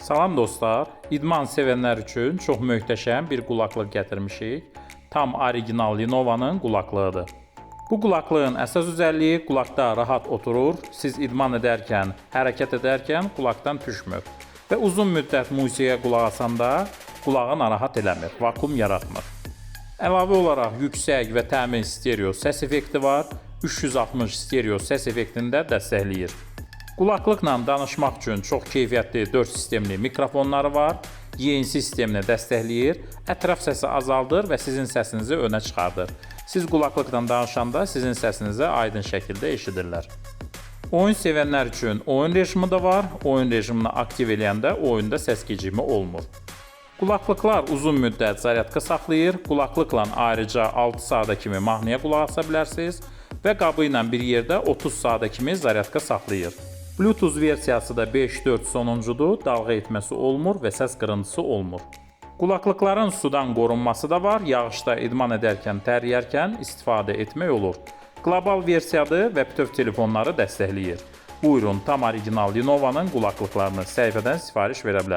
Salam dostlar, idman sevənlər üçün çox möhtəşəm bir qulaqlıq gətirmişik. Tam orijinal Lenovo'nun qulaklığıdır. Bu qulaklığın əsas özəlliyi qulaqda rahat oturur, siz idman edərkən, hərəkət edərkən qulaqdan düşmür və uzun müddət musiqiyə qulaq asanda qulağı narahat eləmir, vakuum yaratmır. Əlavə olaraq yüksək və təmiz stereo səs effekti var, 360 stereo səs effektini də dəstəkləyir. Qulaqlıqla danışmaq üçün çox keyfiyyətli 4 sistemli mikrofonları var, YNC sistemini dəstəkləyir, ətraf səsi azaldır və sizin səsinizi önə çıxardır. Siz qulaqlıqdan danışanda sizin səsinizi aydın şəkildə eşidirlər. Oyun sevənlər üçün oyun rejimi də var, oyun rejimini aktiv eləyəndə oyunda səs gecikmə olmur. Qulaqlıqlar uzun müddət zaryadka saxlayır, qulaqlıqla ayrıca 6 saata kimi mahnıya qulaq asa bilərsiniz və qabı ilə bir yerdə 30 saata kimi zaryadka saxlayır. Bluetooth versiyası da 5.4 sonuncudur, dalğa etməsi olmur və səs qırıntısı olmur. Qulaqlıqların sudan qorunması da var, yağışda idman edərkən, təriyərkən istifadə etmək olur. Qlobal versiyadır və bütöv telefonları dəstəkləyir. Buyurun, tam orijinal Lenovo'nun qulaqlıqlarını səhifədən sifariş verə bilərsiniz.